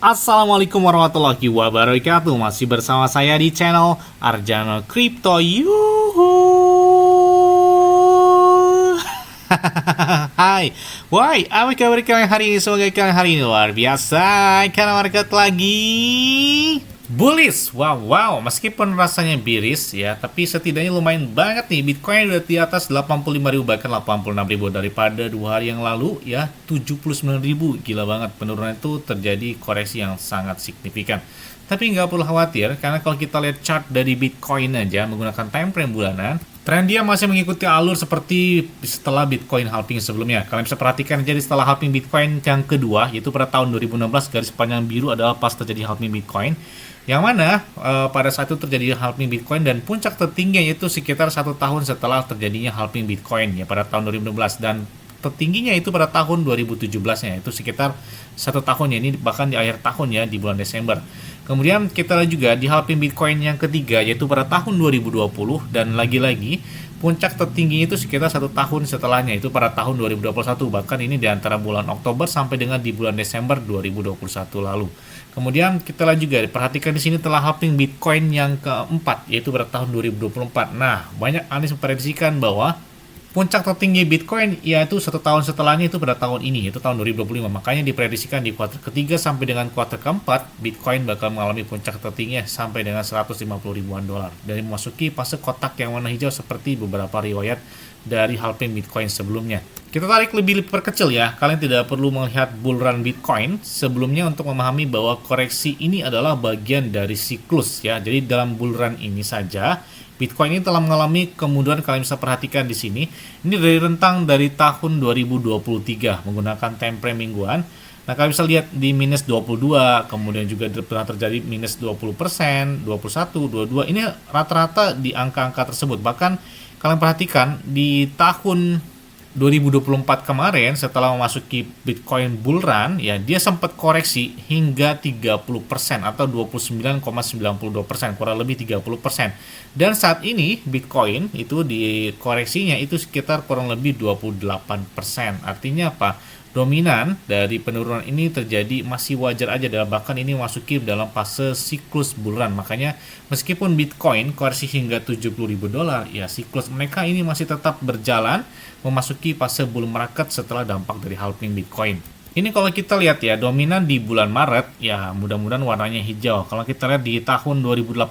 Assalamualaikum warahmatullahi wabarakatuh. Masih bersama saya di channel Arjana Crypto. Yuhu. Hai, why? Apa kabar kalian hari ini? Semoga kalian hari ini luar biasa karena market lagi bullish. Wow, meskipun rasanya bearish ya, tapi setidaknya lumayan banget nih. Bitcoin udah di atas 85.000 bahkan 86.000 daripada 2 hari yang lalu ya, 79.000. Gila banget, penurunan itu terjadi koreksi yang sangat signifikan. Tapi nggak perlu khawatir, karena kalau kita lihat chart dari Bitcoin aja menggunakan time frame bulanan, tren dia masih mengikuti alur seperti setelah Bitcoin halving sebelumnya. Kalian bisa perhatikan, jadi setelah halving Bitcoin yang kedua, yaitu pada tahun 2016, garis panjang biru adalah pas terjadi halving Bitcoin. Yang mana pada saat itu terjadi halving Bitcoin dan puncak tertingginya itu sekitar 1 tahun setelah terjadinya halving Bitcoin ya pada tahun 2016, dan tertingginya itu pada tahun 2017-nya itu sekitar 1 tahun ya, ini bahkan di akhir tahun ya, di bulan Desember. Kemudian kita lihat juga di halving Bitcoin yang ketiga yaitu pada tahun 2020, dan lagi-lagi puncak tertingginya itu sekitar 1 tahun setelahnya itu pada tahun 2021, bahkan ini di antara bulan Oktober sampai dengan di bulan Desember 2021 lalu. Kemudian kita lihat juga, perhatikan di sini telah halving Bitcoin yang keempat yaitu pada tahun 2024. Nah, banyak analis memprediksikan bahwa puncak tertinggi Bitcoin yaitu 1 tahun setelahnya itu pada tahun ini, yaitu tahun 2025. Makanya diprediksikan di kuartal ketiga sampai dengan kuartal keempat, Bitcoin bakal mengalami puncak tertingginya sampai dengan 150 ribuan dolar. Dan memasuki fase kotak yang warna hijau seperti beberapa riwayat dari halving Bitcoin sebelumnya. Kita tarik lebih perkecil ya, kalian tidak perlu melihat bull run Bitcoin sebelumnya untuk memahami bahwa koreksi ini adalah bagian dari siklus ya. Jadi dalam bull run ini saja, Bitcoin ini telah mengalami kemunduran. Kalian bisa perhatikan di sini. Ini dari rentang dari tahun 2023 menggunakan time frame mingguan. Nah, kalian bisa lihat di minus 22, kemudian juga pernah terjadi minus 20%, 21, 22. Ini rata-rata di angka-angka tersebut. Bahkan kalian perhatikan di tahun 2024 kemarin setelah memasuki Bitcoin bull run ya, dia sempat koreksi hingga 30% atau 29,92%, kurang lebih 30%. Dan saat ini Bitcoin itu di koreksinya itu sekitar kurang lebih 28%. Artinya apa? Dominan dari penurunan ini terjadi masih wajar aja, bahkan ini masuki dalam fase siklus bull run. Makanya meskipun Bitcoin koreksi hingga 70.000 dolar ya, siklus mereka ini masih tetap berjalan memasuki fase bull market setelah dampak dari halving Bitcoin. Ini kalau kita lihat ya, dominan di bulan Maret ya, mudah-mudahan warnanya hijau. Kalau kita lihat di tahun 2018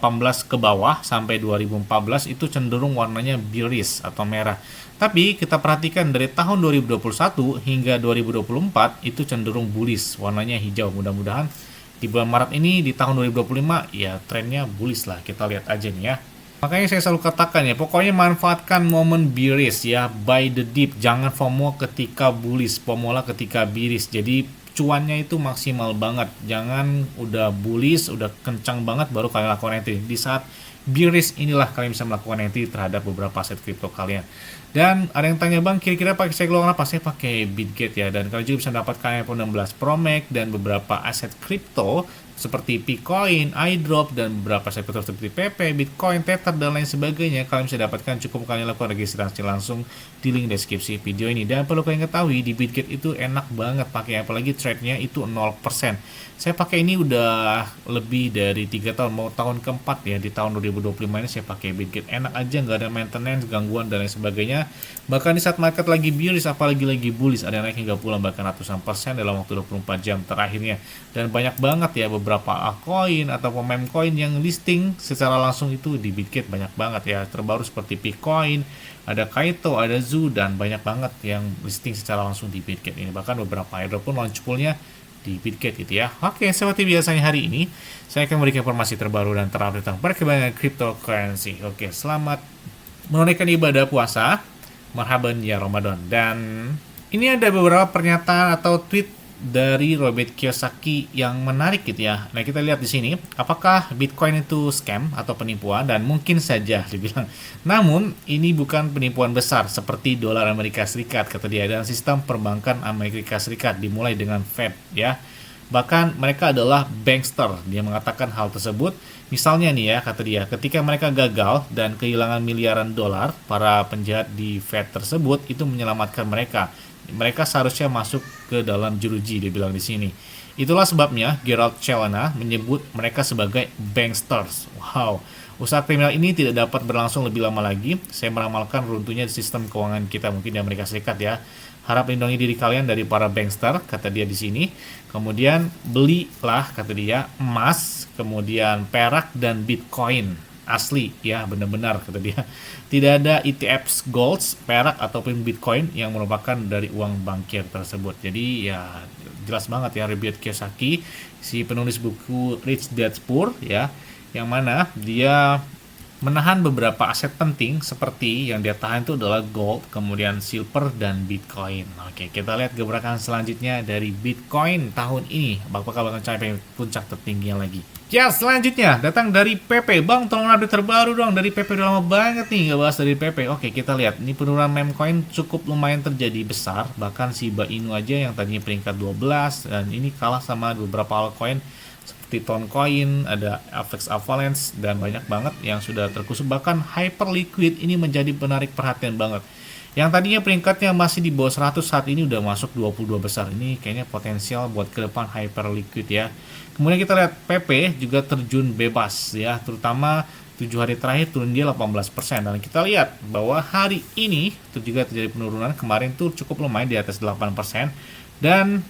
ke bawah sampai 2014 itu cenderung warnanya bearish atau merah. Tapi kita perhatikan dari tahun 2021 hingga 2024 itu cenderung bullish, warnanya hijau. Mudah-mudahan di bulan Maret ini di tahun 2025 ya trennya bullish lah. Kita lihat aja nih ya. Makanya saya selalu katakan ya, pokoknya manfaatkan momen bearish ya, buy the dip. Jangan FOMO ketika bullish, FOMO lah ketika bearish. Jadi cuannya itu maksimal banget. Jangan udah bullish, udah kencang banget baru kalian lakukan entry. Di saat bearish inilah kalian bisa melakukan entry terhadap beberapa aset kripto kalian. Dan ada yang tanya, bang, kira-kira pakai saya keluar apa? Saya pakai Bitget ya. Dan kalian juga bisa mendapatkan iPhone 16 Pro Max dan beberapa aset kripto seperti Picoin, iDrop, dan beberapa aset kripto seperti PP, Bitcoin, Tether, dan lain sebagainya. Kalian bisa dapatkan, cukup kalian lakukan registrasi langsung di link deskripsi video ini. Dan perlu kalian ketahui, di Bitget itu enak banget pakai, apalagi trade-nya itu 0%. Saya pakai ini udah lebih dari 3 tahun, mau tahun keempat ya. Di tahun 2025 ini saya pakai Bitget. Enak aja, nggak ada maintenance, gangguan, dan lain sebagainya. Bahkan di saat market lagi bearish, apalagi lagi bullish, ada yang naik hingga pulang bahkan ratusan persen dalam waktu 24 jam terakhirnya. Dan banyak banget ya beberapa altcoin atau meme coin yang listing secara langsung itu di Bitget, banyak banget ya. Terbaru seperti Picoin, ada Kaito, ada Zoo, dan banyak banget yang listing secara langsung di Bitget ini. Bahkan beberapa airdrop pun launch poolnya di Bitget gitu ya. Oke, seperti biasanya hari ini saya akan memberikan informasi terbaru dan terupdate tentang perkembangan cryptocurrency. Oke, selamat menunaikan ibadah puasa. Marhaban ya Ramadan. Dan ini ada beberapa pernyataan atau tweet dari Robert Kiyosaki yang menarik gitu ya. Nah, kita lihat di sini, apakah Bitcoin itu scam atau penipuan? Dan mungkin saja dibilang. Namun, ini bukan penipuan besar seperti dolar Amerika Serikat, kata dia, dan sistem perbankan Amerika Serikat dimulai dengan Fed ya. Bahkan mereka adalah bankster. Dia mengatakan hal tersebut. Misalnya nih ya, kata dia, ketika mereka gagal dan kehilangan miliaran dolar, para penjahat di Fed tersebut itu menyelamatkan mereka. Mereka seharusnya masuk ke dalam jeruji, dia bilang di sini. Itulah sebabnya Gerald Celana menyebut mereka sebagai banksters. Wow, usaha kriminal ini tidak dapat berlangsung lebih lama lagi. Saya meramalkan runtuhnya sistem keuangan kita mungkin di Amerika Serikat ya. Harap lindungi diri kalian dari para bankster, kata dia di sini. Kemudian belilah, kata dia, emas, kemudian perak dan Bitcoin asli ya, benar-benar, kata dia. Tidak ada ETFs gold, perak ataupun Bitcoin yang merupakan dari uang bankir tersebut. Jadi ya jelas banget ya, Robert Kiyosaki, si penulis buku Rich Dad Poor ya, yang mana dia menahan beberapa aset penting seperti yang dia tahan itu adalah gold, kemudian silver dan Bitcoin. Oke, kita lihat gebrakan selanjutnya dari Bitcoin tahun ini. Apakah bakal capai puncak tertingginya lagi? Ya, selanjutnya datang dari PP. Bang, tolong update terbaru dong dari PP. Udah lama banget nih nggak bahas dari PP. Oke, kita lihat. Ini penurunan meme coin cukup lumayan terjadi besar. Bahkan Shiba Inu aja yang tadinya peringkat 12 dan ini kalah sama beberapa altcoin seperti Toncoin, ada Avex Avalanche, dan banyak banget yang sudah terkusuk. Bahkan Hyperliquid ini menjadi menarik perhatian banget. Yang tadinya peringkatnya masih di bawah 100, saat ini udah masuk 22 besar. Ini kayaknya potensial buat ke depan Hyperliquid ya. Kemudian kita lihat PP juga terjun bebas ya, terutama 7 hari terakhir turun dia 18%. Dan kita lihat bahwa hari ini itu juga terjadi penurunan. Kemarin tuh cukup lumayan di atas 8%. Dan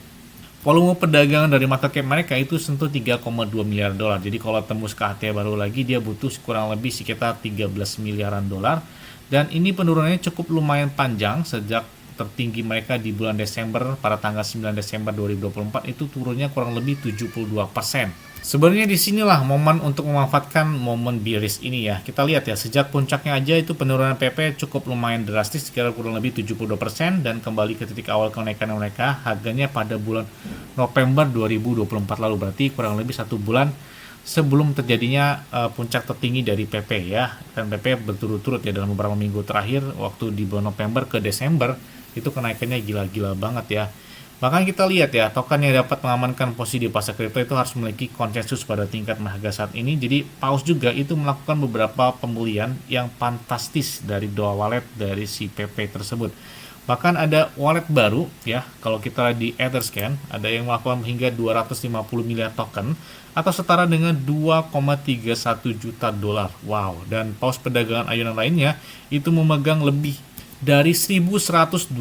volume perdagangan dari market cap mereka itu sentuh 3,2 miliar dolar. Jadi kalau tembus ke ATH baru lagi dia butuh kurang lebih sekitar 13 miliaran dolar. Dan ini penurunannya cukup lumayan panjang sejak tertinggi mereka di bulan Desember pada tanggal 9 Desember 2024 itu turunnya kurang lebih 72%. Sebenarnya disinilah momen untuk memanfaatkan momen bearish ini ya. Kita lihat ya, sejak puncaknya aja itu penurunan PP cukup lumayan drastis, sekitar kurang lebih 72%, dan kembali ke titik awal kenaikan mereka harganya pada bulan November 2024 lalu, berarti kurang lebih 1 bulan sebelum terjadinya puncak tertinggi dari PP ya. Dan PP berturut-turut ya dalam beberapa minggu terakhir, waktu di bulan November ke Desember itu kenaikannya gila-gila banget ya. Bahkan kita lihat ya, token yang dapat mengamankan posisi di pasar kripto itu harus memiliki konsensus pada tingkat harga saat ini. Jadi Paus juga itu melakukan beberapa pembelian yang fantastis dari dua wallet dari si PP tersebut. Bahkan ada wallet baru ya, kalau kita lihat di Etherscan ada yang melakukan hingga 250 miliar token atau setara dengan 2,31 juta dolar. Wow, dan Paus perdagangan ayunan lainnya itu memegang lebih dari 1.129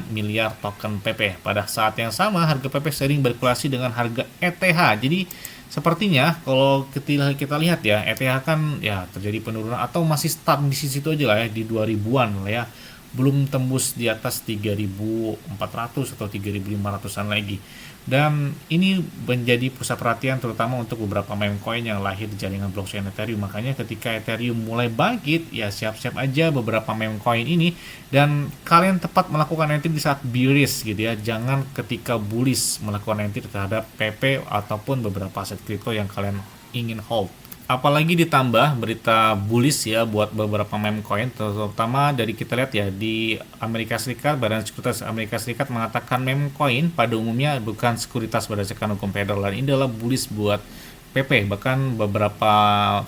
miliar token PP. Pada saat yang sama, harga PP sering berkorelasi dengan harga ETH. Jadi, sepertinya kalau kita lihat ya, ETH kan ya terjadi penurunan atau masih stuck di situ aja lah ya, di 2000-an lah ya. Belum tembus di atas 3.400 atau 3.500-an lagi. Dan ini menjadi pusat perhatian terutama untuk beberapa meme coin yang lahir di jaringan blockchain Ethereum. Makanya ketika Ethereum mulai bangkit, ya siap-siap aja beberapa meme coin ini. Dan kalian tepat melakukan entry di saat bearish gitu ya. Jangan ketika bullish melakukan entry terhadap PP ataupun beberapa aset kripto yang kalian ingin hold. Apalagi ditambah berita bullish ya buat beberapa meme coin, terutama dari kita lihat ya di Amerika Serikat, Badan Sekuritas Amerika Serikat mengatakan meme coin pada umumnya bukan sekuritas berdasarkan hukum federal, dan ini adalah bullish buat PP. Bahkan beberapa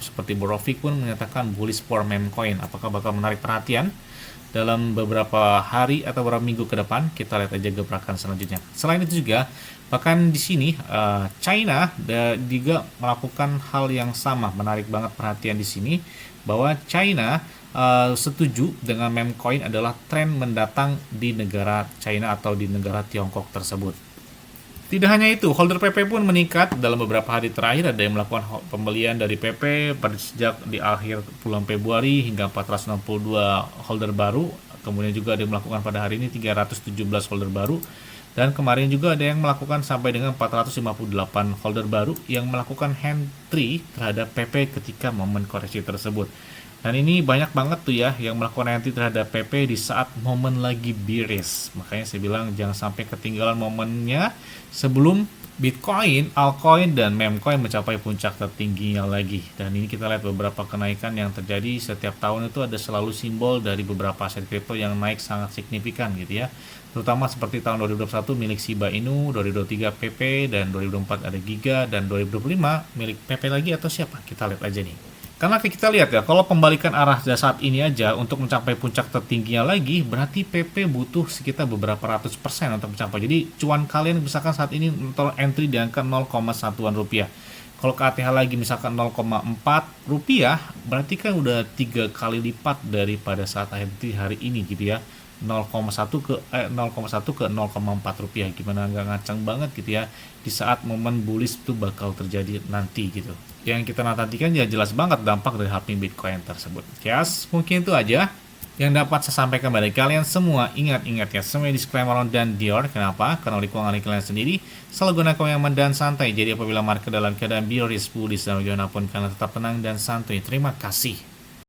seperti Borofik pun menyatakan bullish for meme coin. Apakah bakal menarik perhatian dalam beberapa hari atau beberapa minggu ke depan? Kita lihat aja gebrakan selanjutnya. Selain itu juga bahkan di sini China juga melakukan hal yang sama. Menarik banget perhatian di sini bahwa China setuju dengan meme coin adalah tren mendatang di negara China atau di negara Tiongkok tersebut. Tidak hanya itu, holder PP pun meningkat dalam beberapa hari terakhir. Ada yang melakukan pembelian dari PP pada sejak di akhir bulan Februari hingga 462 holder baru. Kemudian juga ada yang melakukan pada hari ini 317 holder baru. Dan kemarin juga ada yang melakukan sampai dengan 458 holder baru yang melakukan entry terhadap PP ketika momen koreksi tersebut. Dan ini banyak banget tuh ya yang melakukan entry terhadap PP di saat momen lagi bearish. Makanya saya bilang jangan sampai ketinggalan momennya sebelum Bitcoin, altcoin, dan meme coin mencapai puncak tertingginya lagi. Dan ini kita lihat beberapa kenaikan yang terjadi setiap tahun itu ada selalu simbol dari beberapa aset kripto yang naik sangat signifikan gitu ya. Terutama seperti tahun 2021 milik Shiba Inu, 2023 PP, dan 2024 ada Giga, dan 2025 milik PP lagi atau siapa? Kita lihat aja nih. Karena kita lihat ya, kalau pembalikan arah saat ini aja untuk mencapai puncak tertingginya lagi, berarti PP butuh sekitar beberapa ratus persen untuk mencapai. Jadi cuan kalian misalkan saat ini entry di angka 0,1-an rupiah. Kalau ke ATH lagi misalkan 0,4 rupiah, berarti kan udah 3 kali lipat daripada saat entry hari ini gitu ya. 0,1 ke 0,1 ke 0,4 rupiah, gimana nggak ngacang banget gitu ya di saat momen bullish itu bakal terjadi nanti gitu. Yang kita nantikan ya jelas banget dampak dari halving Bitcoin tersebut. Yes, mungkin itu aja yang dapat saya sampaikan pada kalian semua. Ingat-ingat ya, semua disclaimer dan Dior. Kenapa? Karena oleh keuangan kalian sendiri selalu gunakan yang aman dan santai. Jadi apabila market dalam keadaan bearish, bullish dan bagaimanapun, kalian tetap tenang dan santuy. Terima kasih.